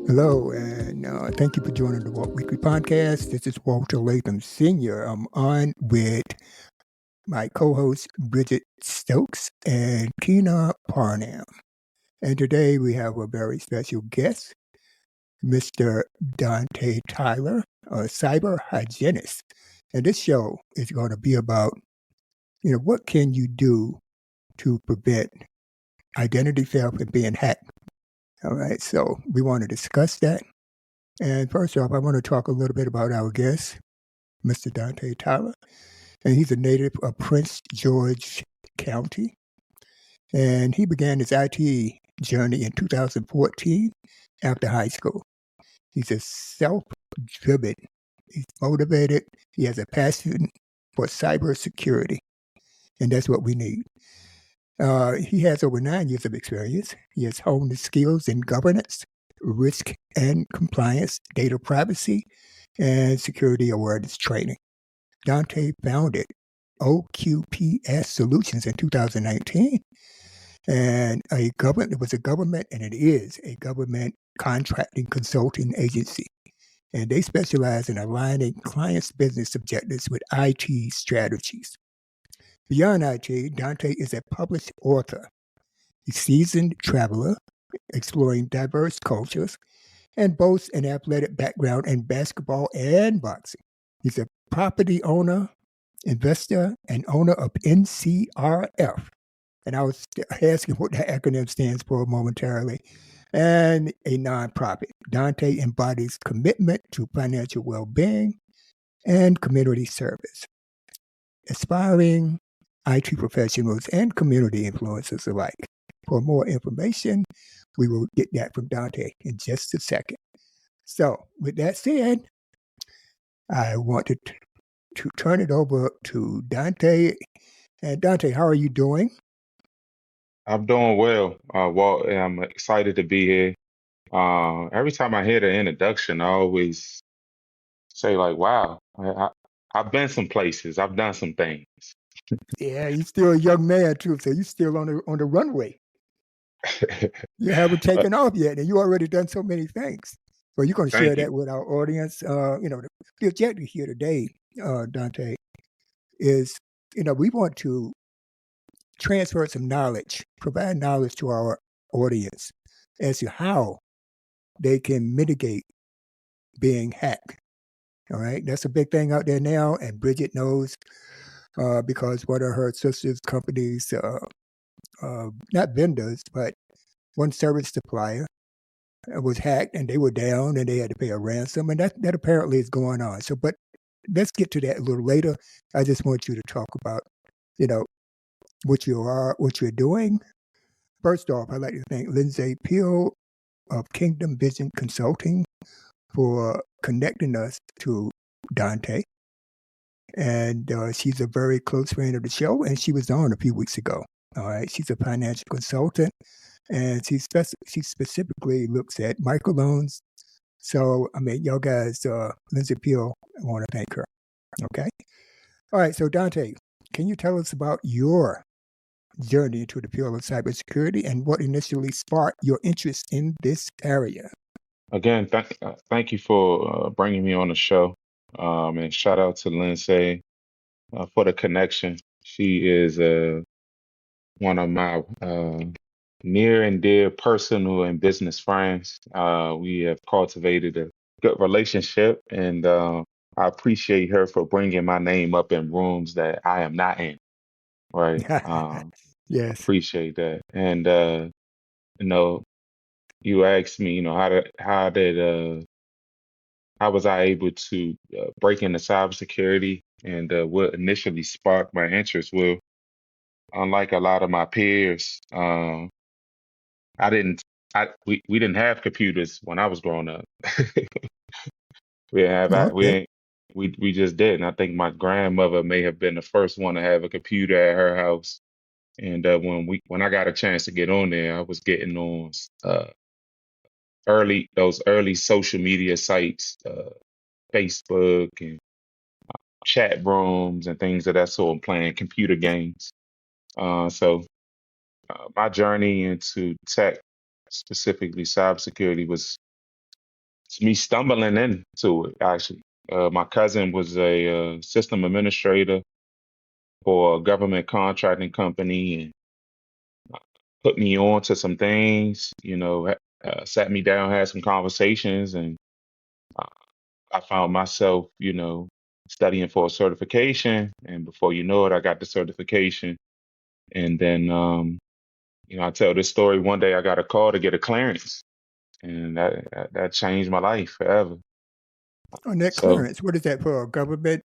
Hello, and thank you for joining the Walt Weekly Podcast. This is Walter Latham Sr. I'm on with my co-host Briggette Stokes and Keenah Parham. And today we have a very special guest, Mr. Dontae Tyler, a cyber hygienist. And this show is going to be about, what can you do to prevent identity theft and being hacked? All right, so we want to discuss that. And first off, I want to talk a little bit about our guest, Mr. Dontae Tyler. And he's a native of Prince George County. And he began his IT journey in 2014 after high school. He's a self-driven. He's motivated. He has a passion for cybersecurity. And that's what we need. He has over 9 years of experience. He has honed his skills in governance, risk and compliance, data privacy, and security awareness training. Donte founded OQPS Solutions in 2019, and it was a government, and it is a government contracting consulting agency. And they specialize in aligning clients' business objectives with IT strategies. Beyond IT, Donte is a published author, a seasoned traveler, exploring diverse cultures, and boasts an athletic background in basketball and boxing. He's a property owner, investor, and owner of NCRF. And I was asking what that acronym stands for momentarily. And a nonprofit. Donte embodies commitment to financial well-being and community service, aspiring IT professionals and community influencers alike. For more information, we will get that from Donte in just a second. So, with that said, I wanted to turn it over to Donte. And Donte, how are you doing? I'm doing well, Walt, and I'm excited to be here. Every time I hear the introduction, I always say like, "Wow, I've been some places, I've done some things." Yeah, you're still a young man too, so you're still on the runway. You haven't taken off yet, and you already done so many things. Well, you're going to share that with our audience. The objective here today, Donte, is we want to transfer some knowledge, provide knowledge to our audience as to how they can mitigate being hacked. All right, that's a big thing out there now, and Briggette knows because one of her sister's companies, not vendors, but one service supplier was hacked, and they were down, and they had to pay a ransom, and that apparently is going on. So, but let's get to that a little later. I just want you to talk about, what you're doing. First off, I'd like to thank Lindsay Peel of Kingdom Vision Consulting for connecting us to Donte. And she's a very close friend of the show, and she was on a few weeks ago. All right, she's a financial consultant, and she specifically looks at microloans. So, y'all guys, Lindsay Peel, I want to thank her. Okay? All right, so Donte, can you tell us about your journey into the field of cybersecurity and what initially sparked your interest in this area? Again, thank you for bringing me on the show, and shout out to Lindsay for the connection. She is one of my near and dear personal and business friends. We have cultivated a good relationship, and I appreciate her for bringing my name up in rooms that I am not in. Right. Yes. Appreciate that. And you asked me, how was I able to break into cybersecurity, and what initially sparked my interest? Well, unlike a lot of my peers, we didn't have computers when I was growing up. We didn't have we just didn't. I think my grandmother may have been the first one to have a computer at her house. And when I got a chance to get on there, I was getting on those early social media sites, Facebook and chat rooms and things of that sort, and playing computer games. So my journey into tech, specifically cybersecurity, was it's me stumbling into it, actually. My cousin was a system administrator for a government contracting company and put me on to some things, sat me down, had some conversations, and uh, I found myself, studying for a certification. And before you know it, I got the certification. And then, I tell this story. One day I got a call to get a clearance, and that changed my life forever. On that So, clearance, what is that for? Government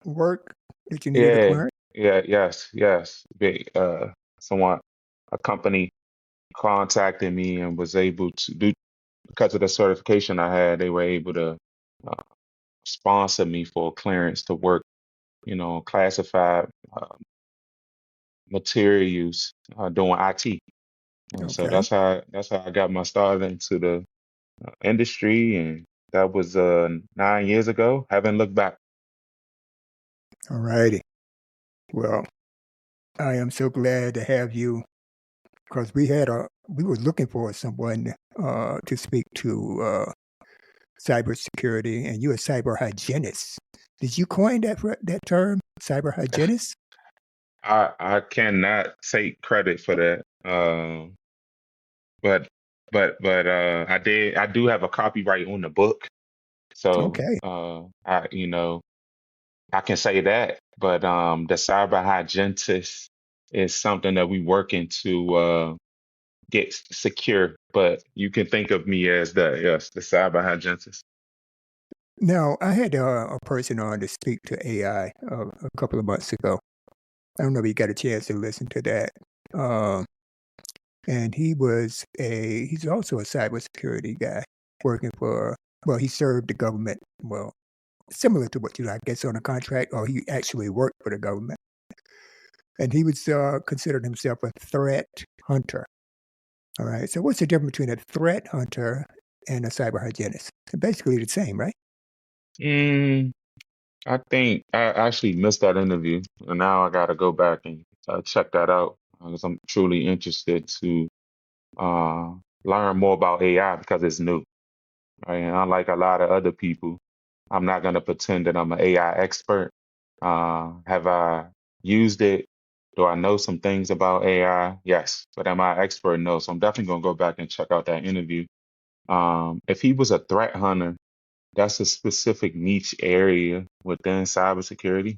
work that you needed a yeah, clearance? yes. Someone, a company contacted me and was able to do, because of the certification I had, they were able to uh, sponsor me for a clearance to work, classified materials doing IT. And so Okay. that's how I got my start into the industry, and that was 9 years ago. Haven't looked back. All righty. Well, I am so glad to have you because we were looking for someone to speak to cybersecurity, and you're a cyber hygienist. Did you coin that term, cyber hygienist? I cannot take credit for that. But I do have a copyright on the book. So Okay. I can say that. But the cyber hygienist is something that we working to get secure. But you can think of me as the cyber hygienist. Now, I had a person on to speak to AI a couple of months ago. I don't know if you got a chance to listen to that. Um, and he's also a cybersecurity guy working he served the government, similar to what you do, I guess, on a contract, or he actually worked for the government. And he was considered himself a threat hunter. All right. So what's the difference between a threat hunter and a cyber hygienist? They're basically the same, right? Mm, I think I actually missed that interview, and now I got to go back and check that out because I'm truly interested to uh, learn more about AI because it's new, right? And unlike a lot of other people, I'm not going to pretend that I'm an AI expert. Have I used it? Do I know some things about AI? Yes, but am I an expert? No. So I'm definitely going to go back and check out that interview. If he was a threat hunter, that's a specific niche area within cybersecurity,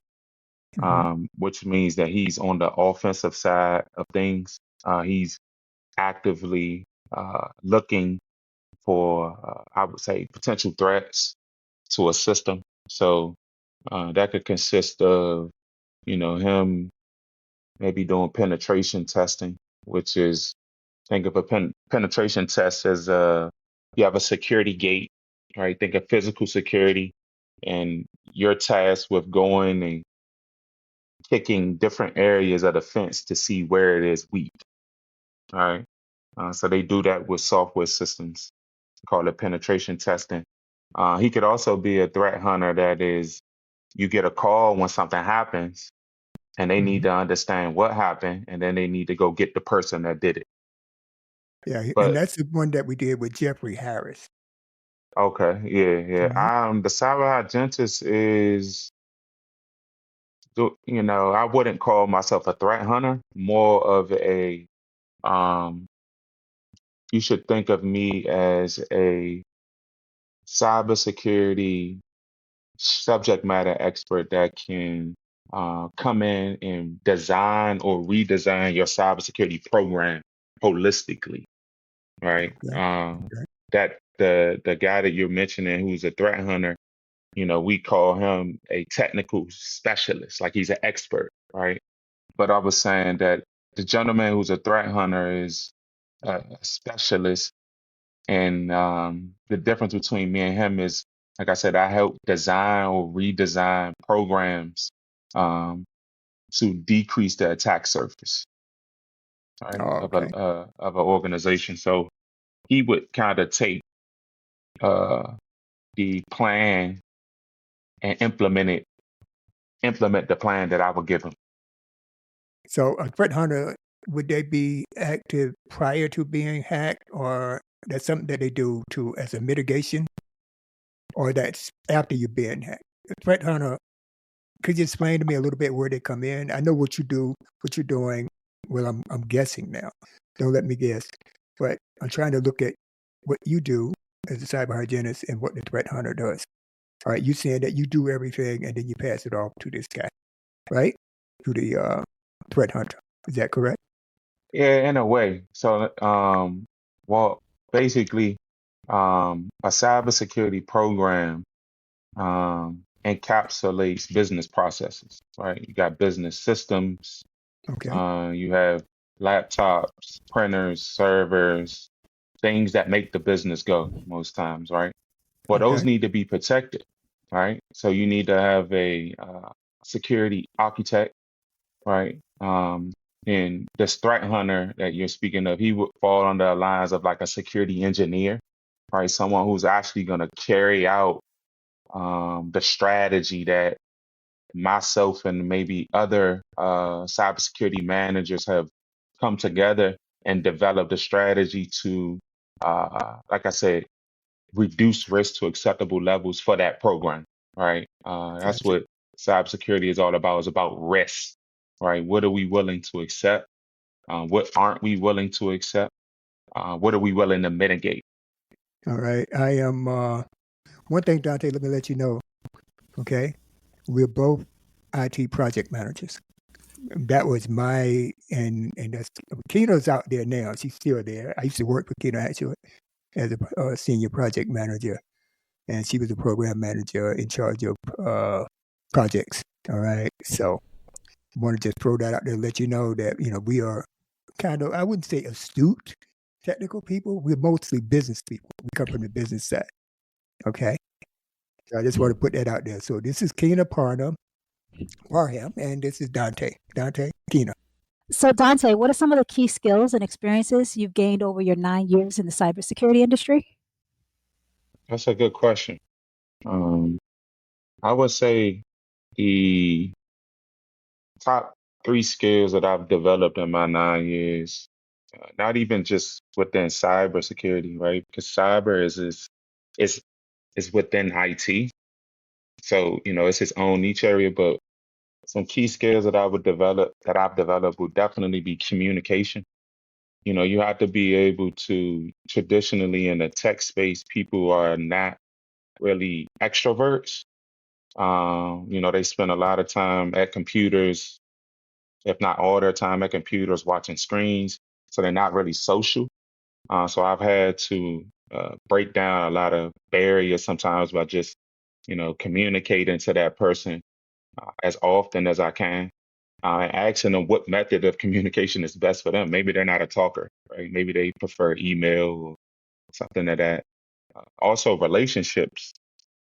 Hmm. which means that he's on the offensive side of things. He's actively looking for, I would say, potential threats to a system. So that could consist of, him maybe doing penetration testing, which is, think of a penetration test as you have a security gate, right? Think of physical security, and your task with going and picking different areas of the fence to see where it is weak, right? So they do that with software systems, call it penetration testing. He could also be a threat hunter that is, you get a call when something happens and they need Hmm. to understand what happened, and then they need to go get the person that did it. Yeah, and But that's the one that we did with Jeffrey Harris. okay, yeah. Right. The cyber hygienist is, I wouldn't call myself a threat hunter, more of a, um, you should think of me as a cybersecurity subject matter expert that can come in and design or redesign your cybersecurity program holistically, right? Okay. Okay. That the guy that you're mentioning who's a threat hunter, we call him a technical specialist, like he's an expert, right? But I was saying that the gentleman who's a threat hunter is a specialist, and the difference between me and him is, like I said, I help design or redesign programs um, to decrease the attack surface, right, Oh, of a okay. of an organization. So he would kind of take uh, the plan and implement the plan that I would give him. So a threat hunter, would they be active prior to being hacked, or That's something that they do to as a mitigation, or that's after you've been hacked. Threat hunter, could you explain to me a little bit where they come in? I know what you do, what you're doing. Well, I'm guessing now. Don't let me guess. But I'm trying to look at what you do as a cyber hygienist and what the threat hunter does. All right, you saying that you do everything and then you pass it off to this guy, right? To the threat hunter. Is that correct? Yeah, in a way. So, well, basically, a cybersecurity program encapsulates business processes, right? You got business systems, Okay. you have laptops, printers, servers, things that make the business go most times, right? Well, those Okay. need to be protected, right? So you need to have a security architect, right? And this threat hunter that you're speaking of, he would fall under the lines of like a security engineer, right? Someone who's actually going to carry out the strategy that myself and maybe other cybersecurity managers have come together and developed a strategy to, like I said, reduce risk to acceptable levels for that program, right? That's Gotcha. what cybersecurity is all about. Is about risk, right? What are we willing to accept? What aren't we willing to accept? What are we willing to mitigate? All right. I am one thing, Dante, let me let you know, okay? We're both IT project managers. That was and that's Keenah's out there now. She's still there. I used to work for Keenah actually as a senior project manager, and she was a program manager in charge of projects. All right, so I want to just throw that out there, let you know that we are kind of, I wouldn't say astute technical people. We're mostly business people. We come from the business side. Okay, so I just want to put that out there. So this is Keenah Parham, and this is Donte, Keenah. So, Donte, what are some of the key skills and experiences you've gained over your 9 years in the cybersecurity industry? That's a good question. Um, I would say the top three skills that I've developed in my 9 years, not even just within cybersecurity, right? Because cyber is is within IT, so it's its own niche area. But some key skills that I've developed would definitely be communication. You have to be able to traditionally in the tech space, people are not really extroverts. They spend a lot of time at computers, if not all their time at computers, watching screens. So they're not really social. So I've had to break down a lot of barriers sometimes by just, communicating to that person as often as I can, and asking them what method of communication is best for them. Maybe they're not a talker, right? Maybe they prefer email or something like that. Also, relationships.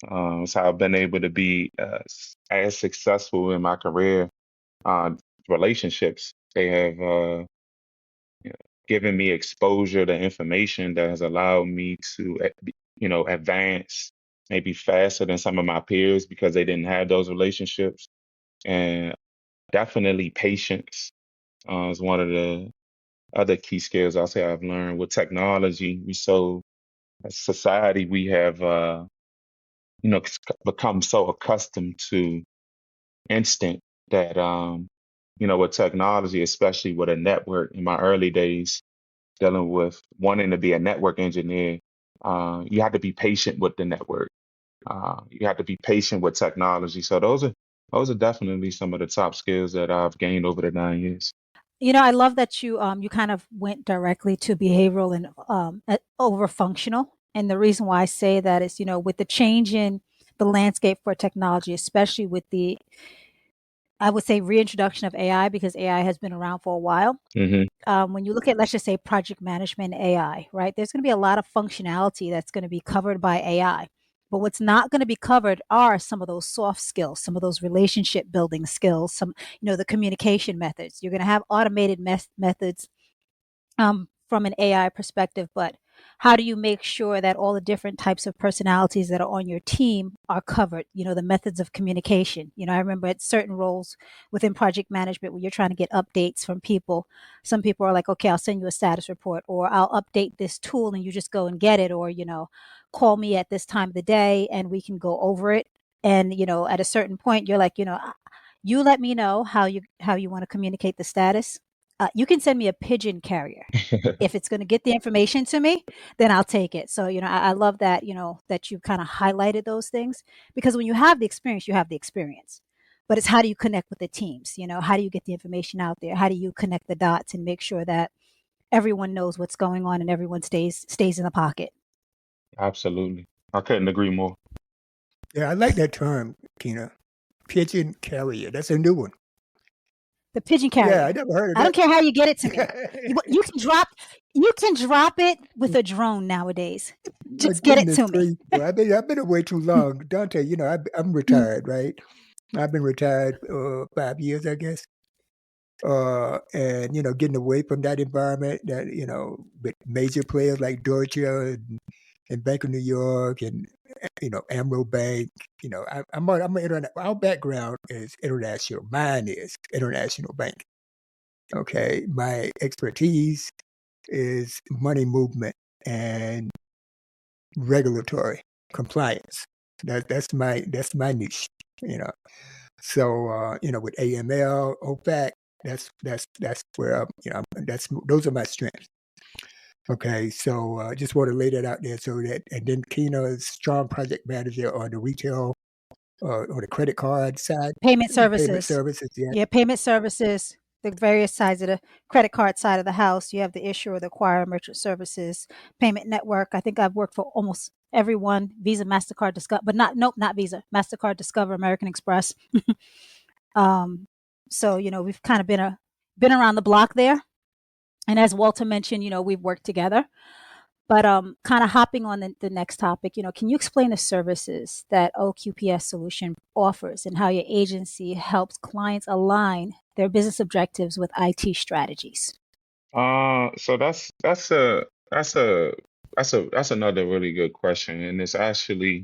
So I've been able to be as successful in my career. Uh, Relationships. They have you know, given me exposure to information that has allowed me to, advance maybe faster than some of my peers because they didn't have those relationships. And definitely patience is one of the other key skills I'll say I've learned with technology. As society, we have, become so accustomed to instant that, with technology, especially with a network in my early days, dealing with wanting to be a network engineer, you have to be patient with the network. You have to be patient with technology. So those are definitely some of the top skills that I've gained over the 9 years. I love that you kind of went directly to behavioral and over functional. And the reason why I say that is, with the change in the landscape for technology, especially with the, I would say, reintroduction of AI, because AI has been around for a while. Hmm. When you look at, let's just say, project management AI, right? There's going to be a lot of functionality that's going to be covered by AI. But what's not going to be covered are some of those soft skills, some of those relationship building skills, the communication methods. You're going to have automated methods from an AI perspective, but how do you make sure that all the different types of personalities that are on your team are covered? The methods of communication. I remember at certain roles within project management where you're trying to get updates from people. Some people are like, okay, I'll send you a status report, or I'll update this tool and you just go and get it, or, call me at this time of the day and we can go over it. And, at a certain point, you're like, you let me know how you want to communicate the status. You can send me a pigeon carrier. If it's going to get the information to me, then I'll take it. So, I love that, that you kind of highlighted those things, because when you have the experience, you have the experience. But it's how do you connect with the teams? How do you get the information out there? How do you connect the dots and make sure that everyone knows what's going on and everyone stays in the pocket? Absolutely. I couldn't agree more. Yeah, I like that term, Keenah. Pigeon carrier. That's a new one. The pigeon Yeah, I carrier. never heard of I don't that. care how you get it to me. You can drop it with a drone nowadays. My Just get it goodness to me. gracious. I've been away too long. Donte, I'm retired, right? I've been retired 5 years, I guess. And getting away from that environment, that with major players like Deutsche and Bank of New York and Amro Bank. I'm internet. Our background is international. Mine is international banking. Okay, my expertise is money movement and regulatory compliance. That's my niche. So with AML, OFAC, that's where those are my strengths. Okay, so just want to lay that out there, and then Keenah is strong project manager on the retail or the credit card side, Payment payment services. services. Yeah, payment services, the various sides of the credit card side of the house. You have the issuer, the acquirer, merchant services, payment network. I think I've worked for almost everyone. Visa, MasterCard, Discover, but not Visa. MasterCard, Discover, American Express. So, we've kind of been around the block there. And as Walter mentioned, we've worked together. But kind of hopping on the next topic, can you explain the services that OQPS Solution offers and how your agency helps clients align their business objectives with IT strategies? So that's another really good question, and it's actually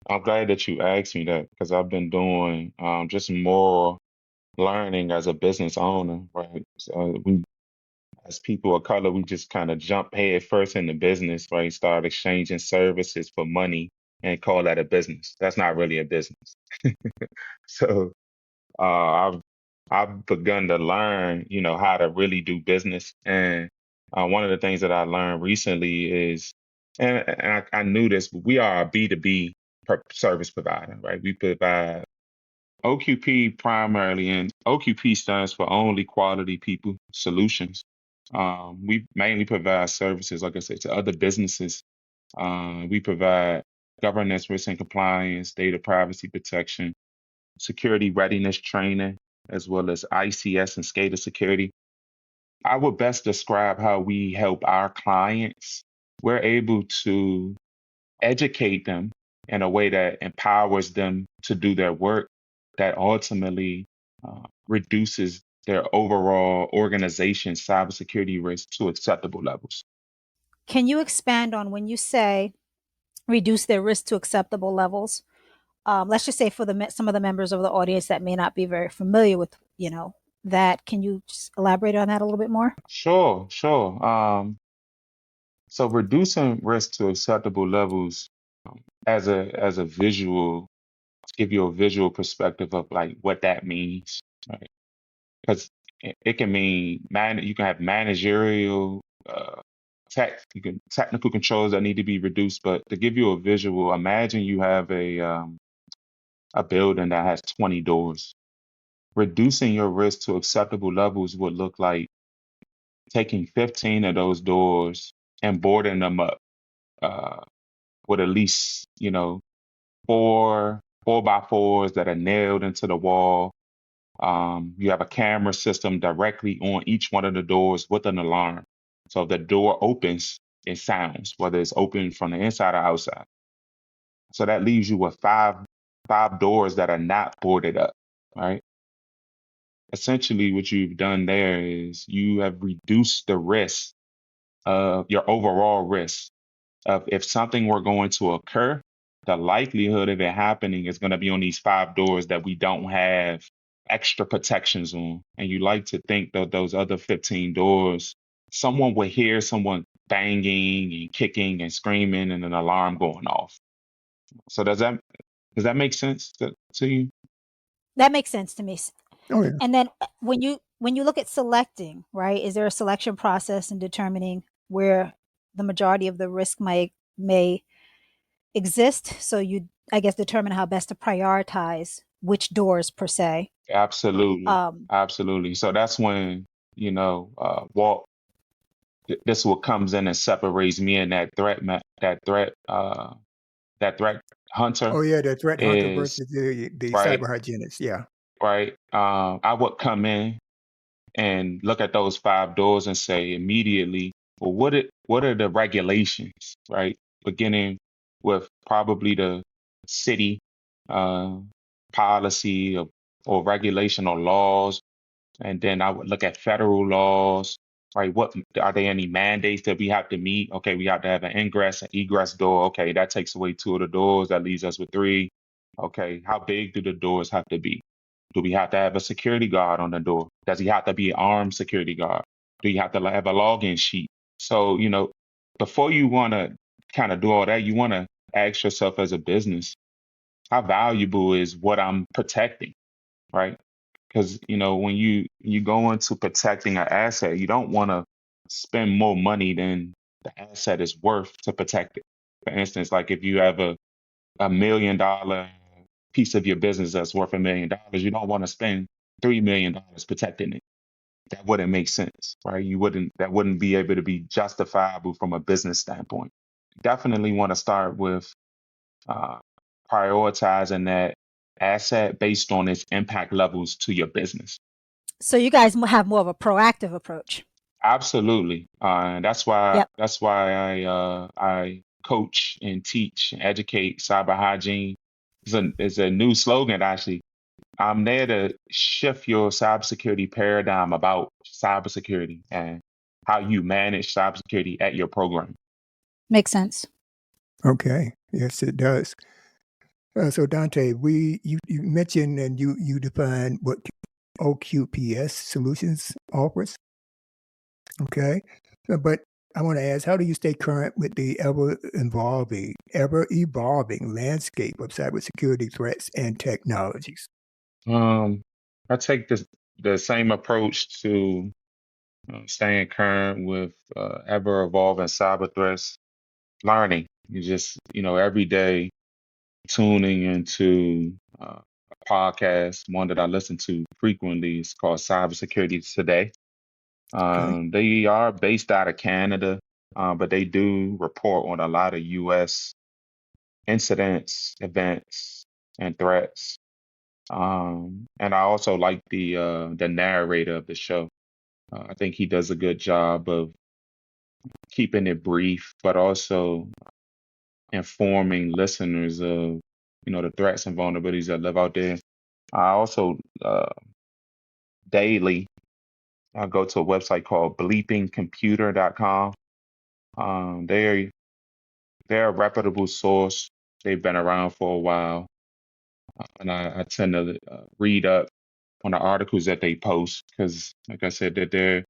I'm glad that you asked me that because I've been doing just more learning as a business owner, right? So we, as people of color, we just kind of jump head first into business, right? Start exchanging services for money and call that a business. That's not really a business. So I've begun to learn, how to really do business. And one of the things that I learned recently is, and I knew this, but we are a B2B service provider, right? We provide OQP primarily, and OQP stands for Only Quality People Solutions. We mainly provide services, like I said, to other businesses. We provide governance, risk and compliance, data privacy protection, security readiness training, as well as ICS and SCADA security. I would best describe how we help our clients. We're able to educate them in a way that empowers them to do their work, that ultimately reduces their overall organization cybersecurity risk to acceptable levels. Can you expand on when you say reduce their risk to acceptable levels? Let's just say for some of the members of the audience that may not be very familiar with, that. Can you just elaborate on that a little bit more? Sure. So reducing risk to acceptable levels as a visual, to give you a visual perspective of like what that means, right? Because it can mean you can have managerial technical controls that need to be reduced. But to give you a visual, imagine you have a building that has 20 doors. Reducing your risk to acceptable levels would look like taking 15 of those doors and boarding them up with at least, four by fours that are nailed into the wall. You have a camera system directly on each one of the doors with an alarm. So if the door opens, it sounds, whether it's open from the inside or outside. So that leaves you with five doors that are not boarded up, right? Essentially, what you've done there is you have reduced the risk your overall risk of if something were going to occur, the likelihood of it happening is going to be on these 5 doors that we don't have extra protections on. And you like to think that those other 15 doors, someone would hear someone banging and kicking and screaming and an alarm going off. So does that make sense to you? That makes sense to me. Oh, yeah. And then when you look at selecting, right, is there a selection process in determining where the majority of the risk may exist? So you, I guess, determine how best to prioritize which doors per se. Absolutely. Absolutely. So that's when, Walt, this is what comes in and separates me and that threat hunter Oh, yeah, the threat hunter is versus the right, cyber hygienist. Yeah. right. I would come in and look at those 5 doors and say immediately, well, what are the regulations, right? Beginning with probably the city policy or regulation or laws, and then I would look at federal laws, right? What are there any mandates that we have to meet? Okay, we have to have an ingress and egress door. Okay, that takes away 2 of the doors. That leaves us with 3. Okay, how big do the doors have to be? Do we have to have a security guard on the door? Does he have to be an armed security guard? Do you have to have a login sheet? So, before you want to kind of do all that, you want to ask yourself as a business, how valuable is what I'm protecting, right? Because, when you go into protecting an asset, you don't want to spend more money than the asset is worth to protect it. For instance, like if you have a $1 million piece of your business that's worth $1 million, you don't want to spend $3 million protecting it. That wouldn't make sense, right? That wouldn't be able to be justifiable from a business standpoint. You definitely want to start with prioritizing that asset based on its impact levels to your business. So you guys have more of a proactive approach. Absolutely, and that's why Yep. I coach and teach and educate cyber hygiene. It's a new slogan actually. I'm there to shift your cybersecurity paradigm about cybersecurity and how you manage cybersecurity at your program. Makes sense. Okay. Yes, it does. So Donte, you mentioned and you defined what OQPS Solutions offers. Okay. But I want to ask, how do you stay current with the ever-evolving landscape of cybersecurity threats and technologies? I take the same approach to staying current with ever evolving cyber threats, learning. You just, every day tuning into a podcast, one that I listen to frequently is called Cybersecurity Today. Okay. They are based out of Canada, but they do report on a lot of U.S. incidents, events, and threats. And I also like the narrator of the show. I think he does a good job of keeping it brief, but also informing listeners of the threats and vulnerabilities that live out there. I also daily I go to a website called bleepingcomputer.com. They're a reputable source. They've been around for a while, and I tend to read up on the articles that they post because, like I said, that they're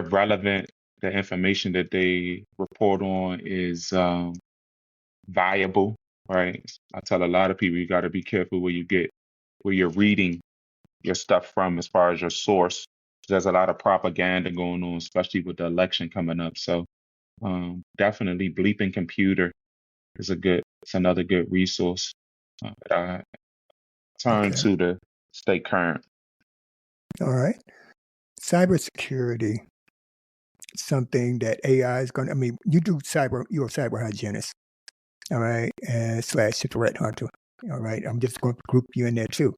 relevant. The information that they report on is valuable, right? I tell a lot of people you got to be careful where you're reading your stuff from as far as your source. There's a lot of propaganda going on, especially with the election coming up. So definitely Bleeping Computer it's another good resource that I turn Okay. to stay current. All right. Cybersecurity, something that AI is going to, you're a cyber hygienist, all right, and / threat hunter, all right. I'm just going to group you in there too.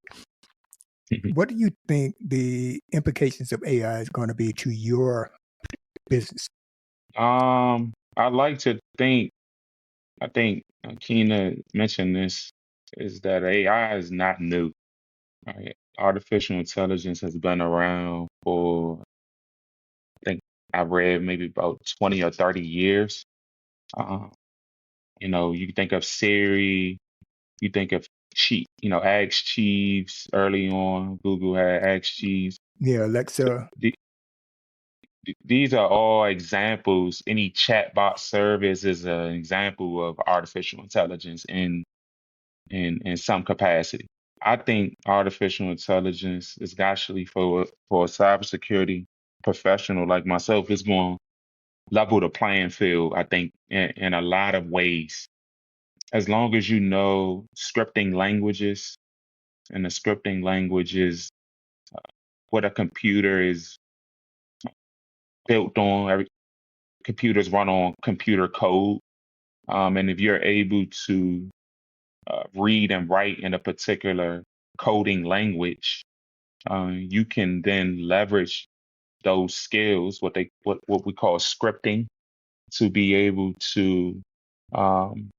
What do you think the implications of AI is going to be to your business? I like to think, I think Keenah mentioned this, is that AI is not new. Right? Artificial intelligence has been around for, I think, I read maybe about 20 or 30 years. Uh, you think of Siri, you think of Ask Jeeves early on. Google had Ask Jeeves. Yeah, So Alexa. these are all examples. Any chatbot service is an example of artificial intelligence in some capacity. I think artificial intelligence is actually for a cybersecurity professional like myself is going to level the playing field, I think, in a lot of ways. As long as you know scripting languages, and the scripting language is what a computer is built on. Every computers run on computer code. And if you're able to read and write in a particular coding language, you can then leverage those skills, what we call scripting, to be able to um,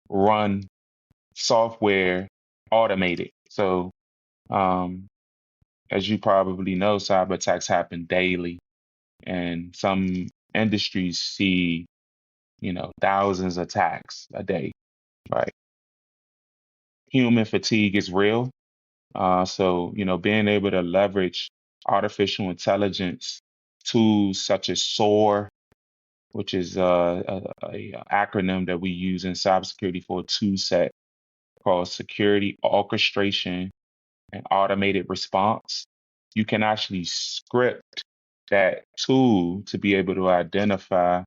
run software automated. So, as you probably know, cyber attacks happen daily, and some industries see, thousands of attacks a day, right? Human fatigue is real. So, being able to leverage artificial intelligence tools such as SOAR, which is a acronym that we use in cybersecurity for a tool set called Security Orchestration and Automated Response. You can actually script that tool to be able to identify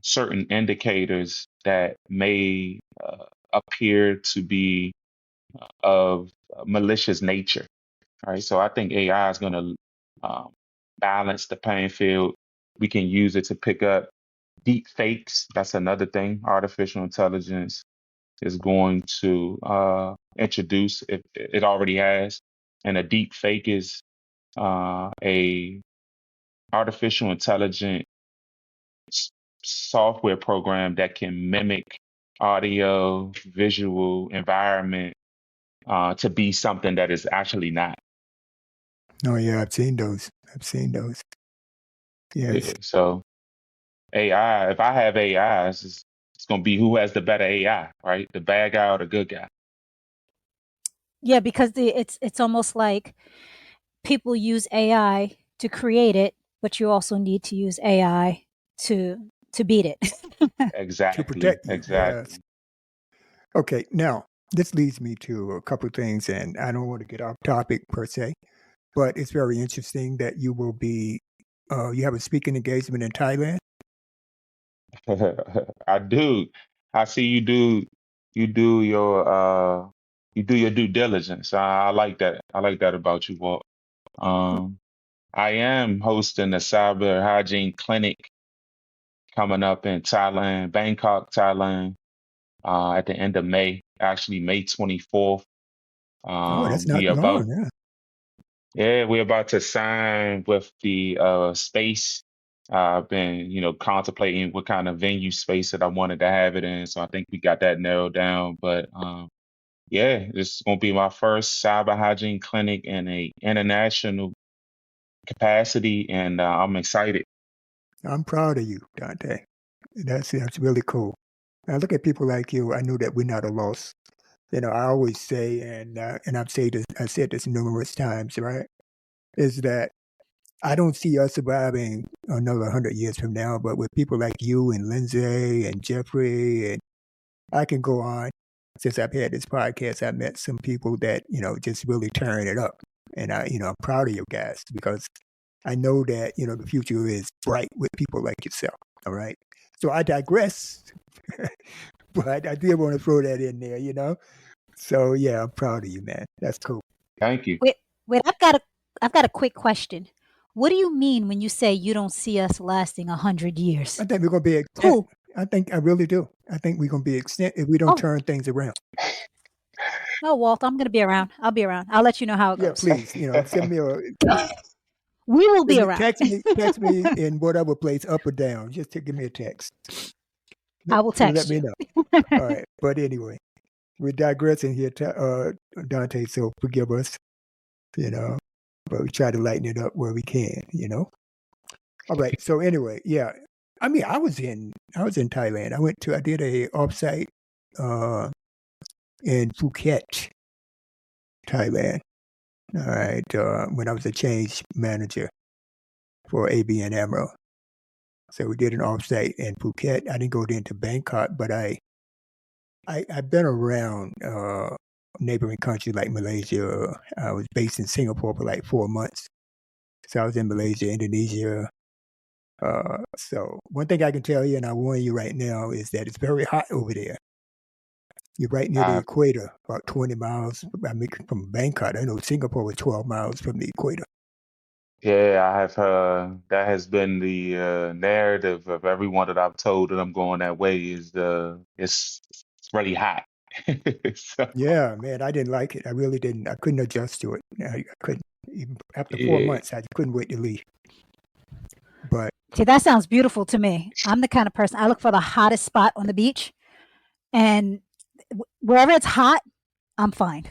certain indicators that may appear to be of malicious nature. Right. So I think AI is going to balance the playing field. We can use it to pick up deep fakes. That's another thing. Artificial intelligence is going to introduce, if it already has, and a deep fake is a artificial intelligent software program that can mimic audio, visual, environment to be something that is actually not. Oh yeah, I've seen those. Yes. So AI, if I have AI, it's going to be who has the better AI, right? The bad guy or the good guy. Yeah, because it's almost like people use AI to create it, but you also need to use AI to beat it. Exactly. To protect you. Exactly. Yes. Okay, now this leads me to a couple of things, and I don't want to get off topic per se, but it's very interesting that you will be, you have a speaking engagement in Thailand. I do. I see you do. You do your due diligence. I like that. I like that about you, Walt. I am hosting a cyber hygiene clinic coming up in Thailand, Bangkok, Thailand, at the end of May. Actually, May 24th. Oh, that's not We're long. Yeah. we're about to sign with the space. I've been, contemplating what kind of venue space that I wanted to have it in. So I think we got that narrowed down. But yeah, this is going to be my first cyber hygiene clinic in a international capacity, and I'm excited. I'm proud of you, Donte. That's really cool. Now look at people like you. I know that we're not a loss. I always say, and I've said this. I said this numerous times, right? Is that I don't see us surviving another 100 years from now, but with people like you and Lindsay and Jeffrey, and I can go on. Since I've had this podcast, I met some people that just really turn it up, and I'm proud of you guys because I know that the future is bright with people like yourself. All right, so I digress, but I did want to throw that in there. So yeah, I'm proud of you, man. That's cool. Thank you. Wait, I've got a quick question. What do you mean when you say you don't see us lasting 100 years? I think we're going to be Who? I really do. I think we're going to be extent if we don't turn things around. Oh, Walt, I'm going to be around. I'll be around. I'll let you know how it Yeah, goes. please. Send me We will be around. text me in whatever place, up or down. Just give me a text. I will text let me you. know. All right. But anyway, we're digressing here, Donte. So forgive us. but we try to lighten it up where we can, you know. All right. So anyway, yeah. I mean, I was in Thailand. I did a offsite in Phuket, Thailand. All right. When I was a change manager for ABN AMRO. So we did an offsite in Phuket. I didn't go into Bangkok, but I've been around neighboring countries like Malaysia. I was based in Singapore for like 4 months. So I was in Malaysia, Indonesia. So one thing I can tell you, and I warn you right now, is that it's very hot over there. You're right near the I, equator, about 20 miles. I mean, from Bangkok. I know Singapore was 12 miles from the equator. yeah, I have that has been the narrative of everyone that I've told that I'm going that way is it's really hot. So Yeah, man, I didn't like it. I really didn't. I couldn't adjust to it. I couldn't. Even after 4 yeah. months, I couldn't wait to leave. But See, that sounds beautiful to me. I'm the kind of person I look for the hottest spot on the beach, and wherever it's hot, I'm fine.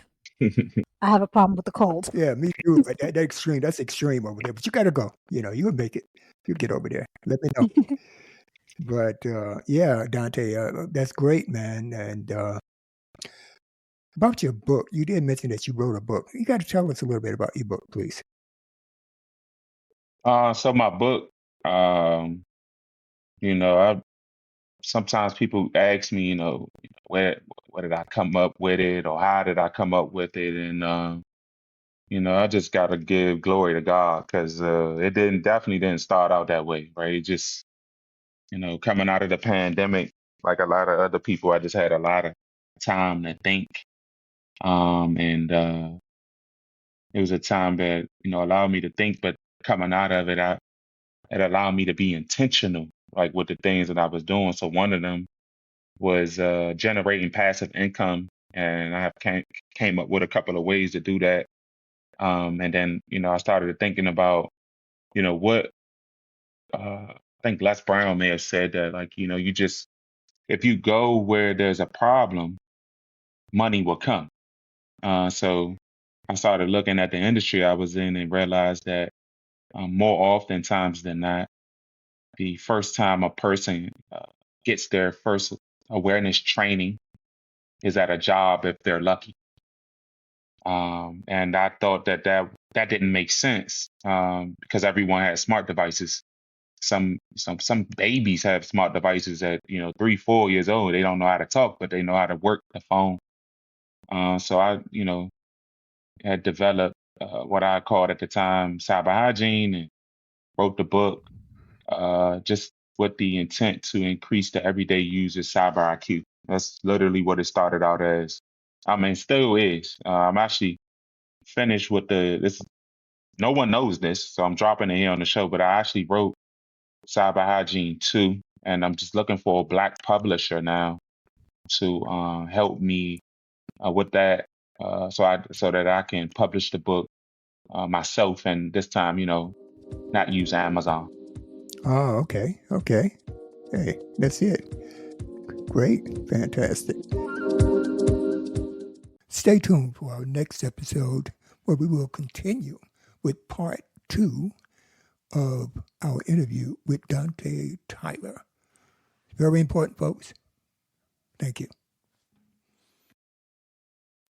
I have a problem with the cold. yeah, me too. But that's extreme over there. But you got to go. You know, you'll make it. You get over there. Let me know. But yeah, Donte, that's great, man. And about your book, you did mention that you wrote a book. You got to tell us a little bit about your book, please. So my book, um, I sometimes people ask me, where did I come up with it or how did I come up with it? And I just gotta give glory to God because it definitely didn't start out that way, right? It just, coming out of the pandemic, like a lot of other people, I just had a lot of time to think. And it was a time that, allowed me to think, but coming out of it, it allowed me to be intentional, like with the things that I was doing. So one of them was generating passive income, and I have came up with a couple of ways to do that. And then, I started thinking about, what I think Les Brown may have said that, like, you just if you go where there's a problem, money will come. So I started looking at the industry I was in and realized that more oftentimes than not, the first time a person gets their first awareness training is at a job if they're lucky. And I thought that didn't make sense because everyone has smart devices. Some babies have smart devices at 3, 4 years old. They don't know how to talk, but they know how to work the phone. So I had developed what I called at the time cyber hygiene and wrote the book just with the intent to increase the everyday user's cyber IQ. That's literally what it started out as. I mean, still is. I'm actually finished with this. No one knows this, so I'm dropping it here on the show. But I actually wrote Cyber Hygiene 2, and I'm just looking for a Black publisher now to help me with that, so that I can publish the book myself, and this time, not use Amazon. Oh, okay. Okay. Hey, that's it. Great. Fantastic. Stay tuned for our next episode where we will continue with part 2 of our interview with Dontae Tyler. Very important, folks. Thank you.